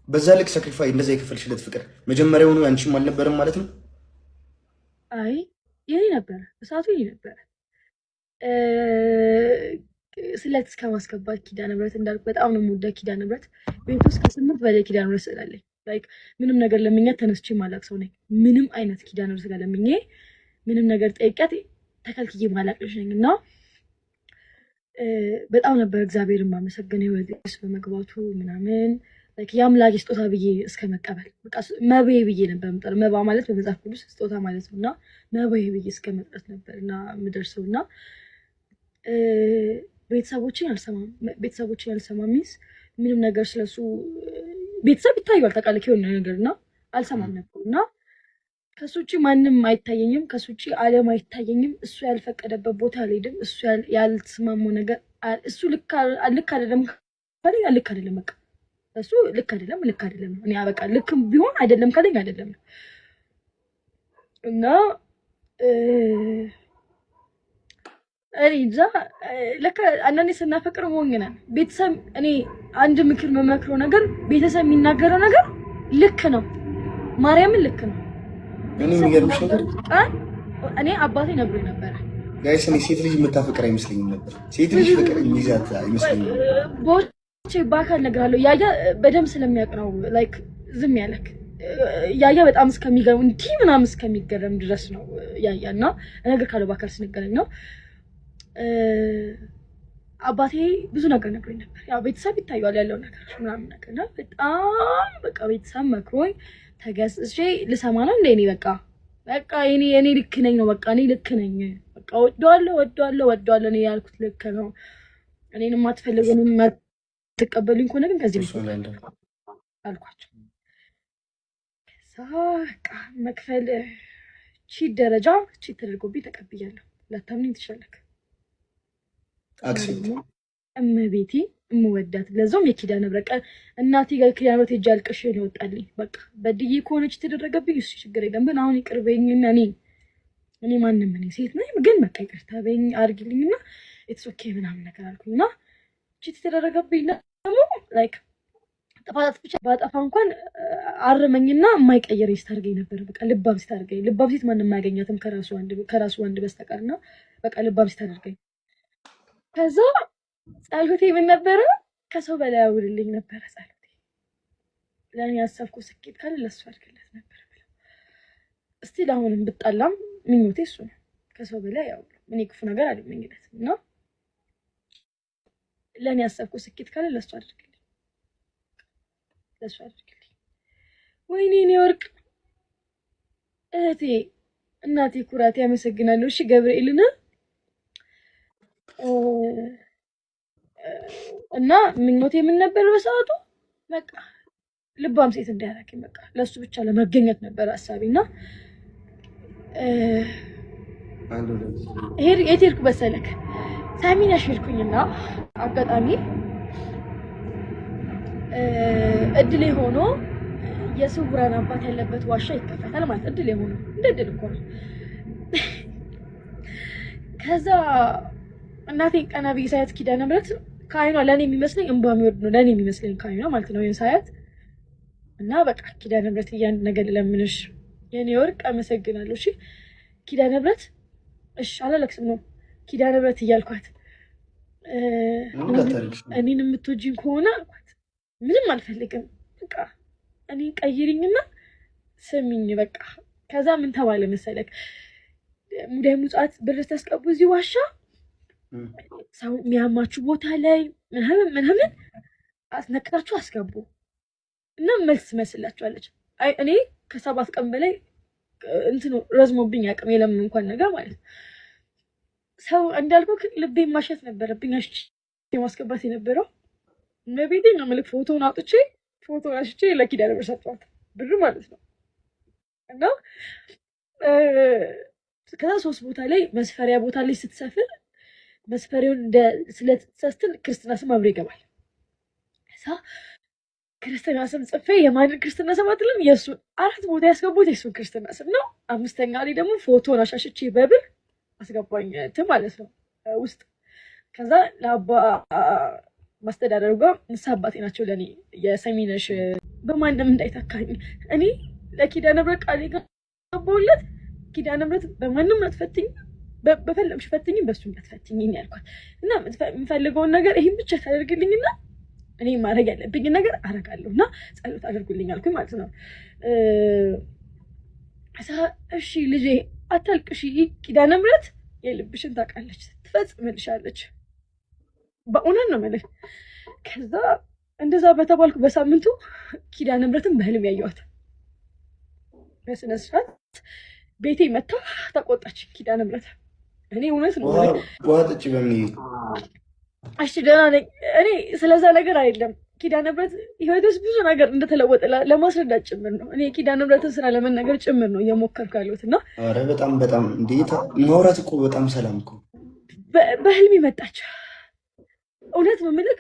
በዛ ልክ ሳክሪፋይ እንደዛ የከፈልሽለት ፍቅር መጀመሪያውኑ ያንቺም አልነበረም ማለት ነው? አይ የኔ ነበረ፣ እሳቱ የኔ ነበረ። ስለት እስከ ማስገባት ኪዳነ ምህረት እንዳልኩ በጣም ነው የምወዳት ኪዳነ ምህረት። ቤት ውስጥ ከ8 በላይ ኪዳነ ምህረት ስላለኝ ላይክ ምንም ነገር ለምኛት ተነስቼ ማላቅ ሰው ነኝ። ምንም አይነት ኪዳነ ምህረት ጋር ለምኜ ምንም ነገር ጠይቂያት ተከልክዬ ማላቅ ልጅ ነኝ እና በጣም ነበር እግዚአብሔርን ማመሰገነው ወዲስ በመግባቱ ምናምን ላይክ የአምላክ ስጦታ ብዬ እስከ መቀበል በቃ መቤ ብዬ ነበር የምጠራው። መባ ማለት በመጽሐፍ ቅዱስ ስጦታ ማለት ነውና መቤ ብዬ እስከ መጥራት ነበርና ምደርሰውና ቤተሰቦችን አልሰማም ሚስ ምንም ነገር ስለሱ ቤተሰብ ይታያል ታውቃለህ የሆነ ነገርና አልሰማም ነበርና ከሱ ውጪ ማንም አይታየኝም፣ ከሱ ውጪ ዓለም አይታየኝም። እሱ ያልፈቀደበት ቦታ አልሄድም። እሱ ያልተስማማው ነገር እሱ ልክ አይደለም ካለኝ ልክ አይደለም በቃ እሱ ልክ አይደለም ነው። እኔ በቃ ልክም ቢሆን አይደለም ካለኝ አይደለም ነው እና እዛ ለካ አንዳንዴ ስናፈቅር ሞኝ ነን። ቤተሰብ እኔ አንድ ምክር መመክረው ነገር ቤተሰብ የሚናገረው ነገር ልክ ነው፣ ማርያምን ልክ ነው። እኔ የሚገርምሽ ነገር እኔ አባቴ ነግሮኝ ነበር ጋይስ፣ እኔ ሴት ልጅ የምታፈቅር አይመስለኝም ነበር። ሴት ልጅ ፍቅር የሚይዛት አይመስለኝም። ቦቼ ባካል እነግርሃለሁ። ያያ በደንብ ስለሚያውቅ ነው ላይክ ዝም ያለክ። ያያ በጣም እስከሚገርም እንዲህ ምናምን እስከሚገርም ድረስ ነው ያያና እነግርሃለሁ። ባካል ስንገናኝ ነው አባቴ ብዙ ነገር ነግሮኝ ነበር። ያው ቤተሰብ ይታያል ያለው ነገር ምናምን ነገርና በጣም በቃ ቤተሰብ መክሮኝ ተገስጬ ልሰማ ነው እንዴ? በቃ እኔ ልክ ነኝ ነው በቃ እኔ ልክ ነኝ በቃ ወደዋለሁ እኔ ያልኩት ልክ ነው። እኔንም አትፈልጉንም ማትቀበሉኝ ከሆነ ግን ከዚህ አልኳቸው። ከዛ በቃ መክፈል ቺት ደረጃ ቺት ተደርጎብኝ ተቀብያለሁ። ላታምኝ ትችላለህ። አክሴፕት እመቤቴ እምወዳት ለዛውም የኪዳነ ምህረት እናቴ ጋር ኪዳነ ምህረት ሄጄ አልቅሼ ነው የወጣልኝ። በቃ በድዬ ከሆነች ተደረገብኝ እሱ ችግር የለም ግን አሁን ይቅርበኝና እኔ ማንም እኔ ሴት ነኝ ግን በቃ ይቅርታ በይኝ አድርጊልኝና ኢትስ ኦኬ ምናምን ነገር አልኩኝና ቺት ተደረገብኝ። ደግሞ ላይክ ጥፋት ብቻ ባጠፋ እንኳን አርመኝና የማይቀየር ስታርገኝ ነበር። በቃ ልባም ስታርገኝ ልባም ሴት ማንም ማያገኛትም ከራሱ ወንድ በስተቀርና በቃ ልባም ስታርገኝ ከዛ ጸሎቴ ምን ነበረ? ከሰው በላይ አውልልኝ ነበረ ጸሎቴ። ለኔ ያሰብኩ ስኬት ካለ ለሱ አድርግለት ነበር ብለው እስቲ ለአሁንም ብጣላም ምኞቴ እሱ ነው። ከሰው በላይ ያው እኔ ክፉ ነገር አልመኝለት እና ለኔ ያሰብኩ ስኬት ካለ ለሱ አድርግልኝ። ወይኔ እኔ ወርቅ እህቴ እናቴ ኩራቴ ያመሰግናለሁ። እሺ ገብርኤልና እና ምኞቴ ምን ነበር በሰዓቱ በቃ ልባም ሴት እንዲያረከኝ በቃ ለሱ ብቻ ለመገኘት ነበር ሐሳቤና የቴርኩ በሰለክ ሳሚና ሽልኩኝና አጋጣሚ እድሌ ሆኖ የስውራን አባት ያለበት ዋሻ ይከፈታል ማለት እድሌ ሆኖ እንደ እድል እኮ ነው። ከዛ እናቴ ቀና ብዬ ሳያት ኪዳነ ምህረት ከዓይኗ ለኔ የሚመስለኝ እንባ የሚወርድ ነው ለኔ የሚመስለኝ ከዓይኗ ማለት ነው ሳያት እና በቃ ኪዳነ ምህረት እያንድ ነገር ለምንሽ የኔ ወርቅ አመሰግናለሁ። እሺ ኪዳነ ምህረት እሺ አላለቅስም ነው ኪዳነ ምህረት እያልኳት እኔን የምትወጂኝ ከሆነ አልኳት ምንም አልፈልግም በቃ እኔን ቀይሪኝና ስሚኝ በቃ። ከዛ ምን ተባለ መሰለክ ሙዳይ ሙጻት ብር ታስቀቡ እዚህ ዋሻ ሰው የሚያማችሁ ቦታ ላይ ምናምን አስነክታችሁ አስገቡ እና መልስ መስላችኋለች። አይ እኔ ከ7 ቀን በላይ እንትኑ ረዝሞብኝ አቅም የለም እንኳን ነገር ማለት ነው። ሰው እንዳልኩ ልቤ ማሸት ነበረብኝ ማስገባት የነበረው ነቤቴ ነው መልክ ፎቶውን አውጥቼ ፎቶ አሽቼ ለኪዳነ ምህረት ሰጥቷት ብር ማለት ነው እና ከዛ 3 ቦታ ላይ መስፈሪያ ቦታ ላይ ስትሰፍር መስፈሪያውን እንደ ስለተሰስተን ክርስትና ስም አብሮ ይገባል። እዛ ክርስትና ስም ጽፌ የማንን ክርስትና ስም አትልም የሱ 4 ቦታ ያስገቡት የሱ ክርስትና ስም ነው። 5ኛ ላይ ደግሞ ፎቶን አሻሽቼ በብር አስገባኝ ማለት ነው ውስጥ። ከዛ ለአባ ማስተዳደሩ ጋር ንስሐ አባቴ ናቸው ለኔ የሰሚነሽ በማንም እንዳይተካኝ እኔ ለኪዳነ ምህረት ቃል የገባሁለት ኪዳነ ምህረት በማንም አትፈትኝ በፈለምሽ ፈትኝ በሱ እንዳትፈትኝኝ ያልኳት እና የምፈልገውን ነገር ይሄን ብቻ ታደርግልኝና እኔ ማድረግ ያለብኝ ነገር አደርጋለሁና ጸሎት አድርጉልኝ አልኩኝ ማለት ነው። እሺ ልጄ አታልቅሺ፣ ኪዳነ ምህረት የልብሽን ታውቃለች፣ ትፈጽምልሻለች። በእውነት ነው የምልህ። ከዛ እንደዛ በተባልኩ በሳምንቱ ኪዳነ ምህረትን በህልም ያየኋት በስነ ስርዓት ቤቴ መታ ተቆጣች ኪዳነ ምህረት። እኔ እውነት ነው ዋጥጭ በምን እሺ ደህና ነኝ። እኔ ስለዛ ነገር አይደለም ኪዳነ ምህረት ህይወት ውስጥ ብዙ ነገር እንደተለወጠ ለማስረዳት ጭምር ነው። እኔ ኪዳነ ምህረትን ስራ ለመናገር ጭምር ነው እየሞከርኩ ያለሁት እና ኧረ በጣም እንዴት ማውራት እኮ በጣም ሰላም እኮ በህልሜ መጣች። እውነት ነው የምልህ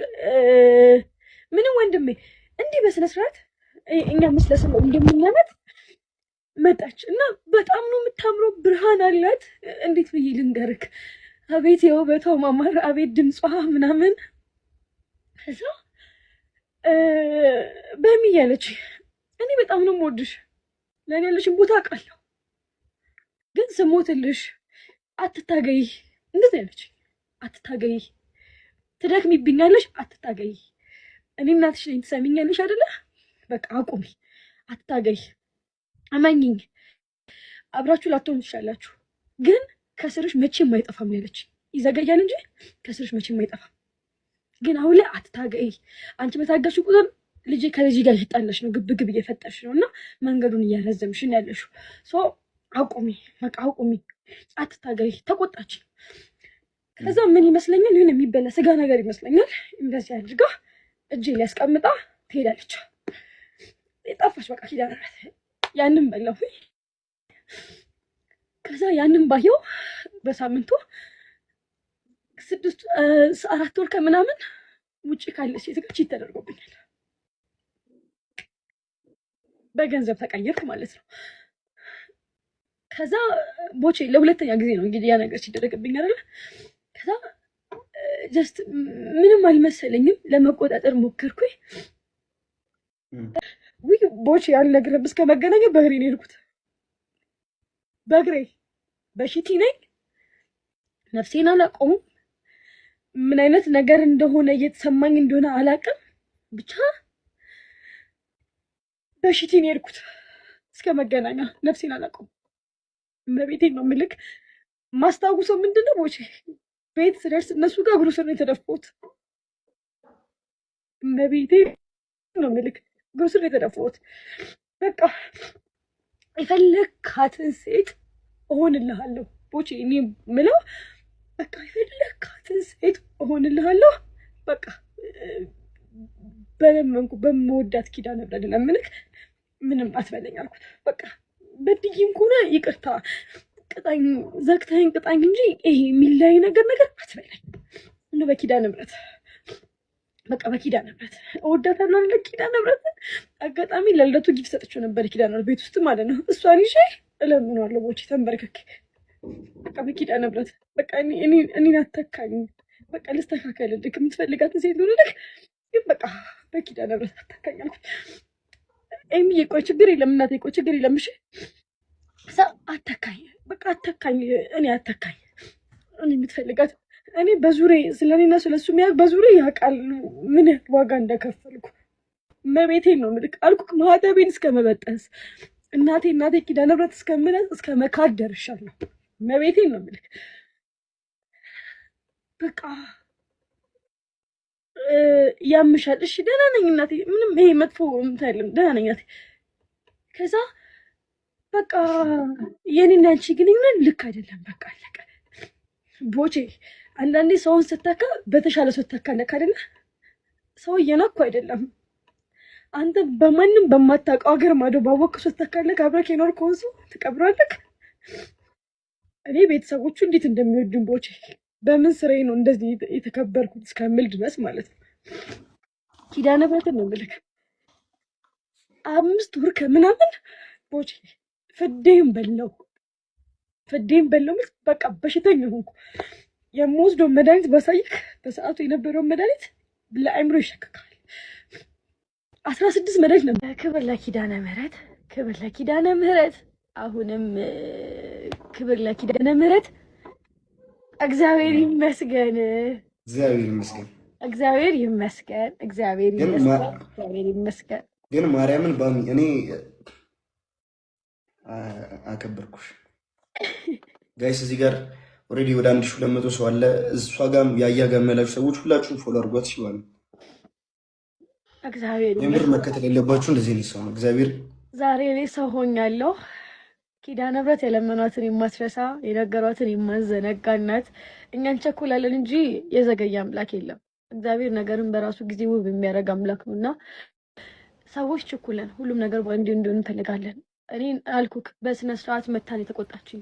ምንም ወንድሜ እንዲህ በስነ ስርዓት እኛ ምስለ ሰው እንደምናመጥ መጣች እና በጣም ነው የምታምረው፣ ብርሃን አላት። እንዴት ብዬ ልንገርክ? አቤት የውበቷ ማማር፣ አቤት ድምጿ ምናምን። ከዛ በሚ ያለች እኔ በጣም ነው የምወድሽ፣ ለእኔ ያለሽን ቦታ አውቃለሁ፣ ግን ስሞትልሽ አትታገይ። እንደዚህ ያለች አትታገይ፣ ትደክሚብኛለሽ፣ አትታገይ። እኔ እናትሽ ነኝ፣ ትሰሚኛለሽ አይደለ? በቃ አቁሚ፣ አትታገይ፣ አማኝኝ። አብራችሁ ላትሆኑ ትችላላችሁ፣ ግን ከስርሽ መቼም አይጠፋም ያለች። ይዘገያል እንጂ ከስርሽ መቼም አይጠፋም። ግን አሁን ላይ አትታገይ። አንቺ በታገሽ ቁጥር ልጄ ከልጅ ጋር እየጣለሽ ነው፣ ግብግብ እየፈጠርሽ ነው እና መንገዱን እያረዘምሽን ያለሽው። አቁሚ፣ በቃ አቁሚ፣ አትታገይ። ተቆጣች። ከዛ ምን ይመስለኛል ይሁን የሚበላ ስጋ ነገር ይመስለኛል እንደዚህ አድርጋ እጄ ሊያስቀምጣ ትሄዳለች። ጠፋች በቃ ኪዳነ ምህረት። ያንን በላሁ። ከዛ ያንን ባየው በሳምንቱ 4 ወር ከምናምን ውጭ ካለ ሴት ጋር ቺት ተደርጎብኛል። በገንዘብ ተቀየርኩ ማለት ነው። ከዛ ቦቼ ለሁለተኛ ጊዜ ነው እንግዲህ ያ ነገር ሲደረግብኝ አይደለ? ከዛ ጀስት ምንም አልመሰለኝም፣ ለመቆጣጠር ሞከርኩኝ። ውይ ቦቼ አልነግርህም፣ እስከ መገናኘት በእግሬ ነው የሄድኩት። በእግሬ በሽቲ ነኝ፣ ነፍሴን አላውቀውም። ምን አይነት ነገር እንደሆነ እየተሰማኝ እንደሆነ አላውቅም። ብቻ በሽቲ ነው የሄድኩት እስከ መገናኛ። ነፍሴን አላውቀውም። እመቤቴን ነው የምልክ። ማስታውሰው ምንድነው ቦቼ ቤት ስደርስ እነሱ ጋር እግሩ ስር ነው የተደፋሁት። እመቤቴን ነው የምልክ፣ እግሩ ስር ነው የተደፋሁት። በቃ የፈለካትን ሴት እሆንልሃለሁ ቦቼ። እኔ የምለው በቃ የፈለካትን ሴት እሆንልሃለሁ። በቃ በለመንኩ በመወዳት ኪዳነ ምህረት ለምንክ ምንም አትበለኝ አልኩት። በቃ በድዬም ከሆነ ይቅርታ ቅጣኝ፣ ዘግተኸኝ ቅጣኝ እንጂ ይሄ የሚለያይ ነገር አትበለኝ። እንደ በኪዳነ ምህረት በቃ በኪዳነ ምህረት እወዳታለሁ አለ ኪዳነ ምህረት። አጋጣሚ ለልደቱ ጊፍት ሰጥቼው ነበር ኪዳነ ምህረት ቤት ውስጥ ማለት ነው። እሷን ይዤ እለምነዋለሁ ቦቼ ተንበርከክ። በቃ በኪዳነ ምህረት በቃ እኔን አተካኝ። በቃ ልስተካከልልክ፣ የምትፈልጋትን ሴት ልሆንልክ፣ ግን በቃ በኪዳነ ምህረት አተካኝ አልኩት። ኤሚዬ ቆይ ችግር የለም እናቴ፣ ቆይ ችግር የለም እሺ። አተካኝ፣ በቃ አተካኝ፣ እኔ አተካኝ። እኔ የምትፈልጋት እኔ በዙሪያ ስለኔና ስለሱ የሚያውቅ በዙሪያ ያውቃል ምን ያህል ዋጋ እንደከፈልኩ። መቤቴን ነው የምልክ አልኩክ፣ ማህተቤን እስከ መበጠስ እናቴ ኪዳነ ምህረት እስከምለስ እስከ መካድ ደርሻለሁ። መቤቴን ነው የምልክ። በቃ ያምሻል። እሺ ደህና ነኝ እናቴ፣ ምንም ይሄ መጥፎ ምታይልም፣ ደህና ነኝ እናቴ። ከዛ በቃ የኔና አንቺ ግንኙነት ልክ አይደለም፣ በቃ አለቀ ቦቼ። አንዳንዴ ሰውን ስተካ በተሻለ ሰው ተካለክ አይደለ? ሰው እየናኩ አይደለም። አንተ በማንም በማታውቀው ሀገር ማዶ ባወቅከው ሰው ተካለክ፣ አብረክ የኖርከውን ሰው ትቀብራለክ። እኔ ቤተሰቦቹ እንዴት እንደሚወዱን ቦቼ፣ በምን ስራዬ ነው እንደዚህ የተከበርኩት እስከምል ድረስ ማለት ነው። ኪዳነ ምህረትን ነው የምልክ 5 ወር ከምናምን ቦቼ ፍዴን በላው። በቃ በሽተኛ ሆንኩ። የምወስደው መድኃኒት ባሳይክ፣ በሰዓቱ የነበረውን መድኃኒት ለአእምሮ ይሸክካል። 16 መድኃኒት ነበር። ክብር ለኪዳነ ምህረት፣ ክብር ለኪዳነ ምህረት። አሁንም ክብር ለኪዳነ ምህረት። እግዚአብሔር ይመስገን፣ እግዚአብሔር ይመስገን፣ እግዚአብሔር ይመስገን፣ እግዚአብሔር ይመስገን፣ እግዚአብሔር ይመስገን። ግን ማርያምን ባሚ እኔ አከበርኩሽ ጋይስ። እዚህ ጋር ኦልሬዲ ወደ 1200 ሰው አለ። እሷ ጋም ያያ ጋር ያላችሁ ሰዎች ሁላችሁም ፎሎ አድርጓት። ሲዋል እግዚአብሔር የምር መከተል ያለባችሁ እንደዚህ ነው ሰው ነው። እግዚአብሔር ዛሬ እኔ ሰው ሆኛለሁ። ኪዳነ ምህረት የለመኗትን የማትረሳ የነገሯትን የማዘነጋናት። እኛ እንቸኩላለን እንጂ የዘገየ አምላክ የለም። እግዚአብሔር ነገርን በራሱ ጊዜ ውብ የሚያደርግ አምላክ ነውና ሰዎች ችኩለን ሁሉም ነገር እንዲሁ እንዲሆን እንፈልጋለን። እኔ አልኩክ በስነ ስርዓት መታን የተቆጣችኝ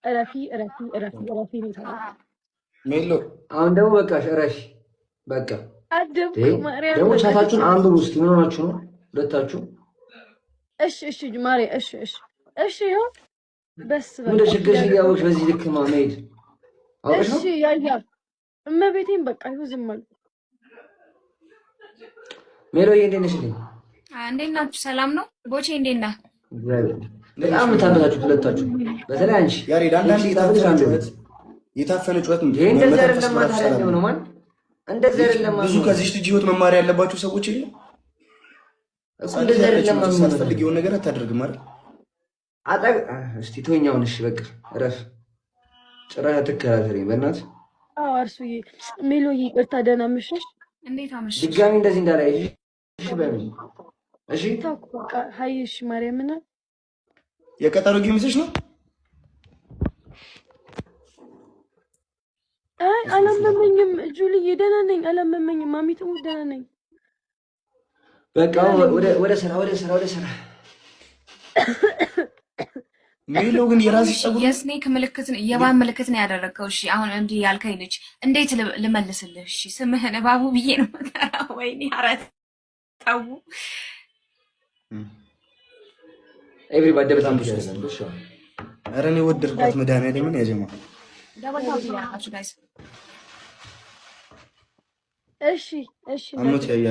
እረፊ እረፊ እረፊ እረፊ ነው ታዲያ ሜሎ። አሁን ደግሞ በቃሽ እረፊ በቃ አደብኩ። ማርያም ደግሞ ቻታችሁን አንብቡ እስኪ። ምን ሆናችሁ ነው ሁለታችሁ? እሺ እሺ ማርያም እሺ እሺ እሺ ይኸው በስ ምን ችግር ሲያወሽ በዚህ ልክ መሄድ አውቀሽ ነው? እሺ ያያ እመቤቴን በቃ ይሁን ዝም አልኩ። ሜሎዬ እንዴት ነሽ? እንዴት ናችሁ? ሰላም ነው። ቦቼ እንዴት ነህ? በጣም የምታመታችሁ ሁለታችሁ፣ በተለይ አንቺ ያሬድ አንዳንድ የታፈነ ጩኸት ብዙ ከዚህ ልጅ ህይወት መማሪያ ያለባቸው ሰዎች የለም። ሳትፈልጊውን ነገር አታደርግም አይደል? እስቲ ተወኛውን። እሺ በቃ እረፍ። ጭራሽ አትከራከሪኝ በእናትህ። አርሱዬ ሜሎዬ ይቅርታ። ደህና መሸሽ። እንዴት አመሸሽ? ድጋሚ እንደዚህ እንዳላይሽ እሺ በሚል እሺ ታውቁ በቃ ሀይሽ ማርያምና የቀጠሮ ጊዜሽ ነው። አይ አላመመኝም ጁልዬ፣ ደህና ነኝ። አላመመኝም ማሚቱ፣ ደህና ነኝ። በቃ ወደ ስራ ወደ ስራ ወደ ስራ። ሜሎ ግን የራስሽ ጸጉር የስኔክ ምልክትን የባን ምልክትን ያደረገው። እሺ አሁን እንዲህ ያልከኝ ልጅ እንዴት ልመልስልህ? እሺ ስምህን እባቡ ብዬ ነው መከራ። ወይኔ ኧረ ተው። ኤቭሪባዲ በጣም ብዙ ነው። ኧረ እኔ ወደድኳት መድኃኒዓለምን ያጀማ እሺ እሺ አሞት ያያ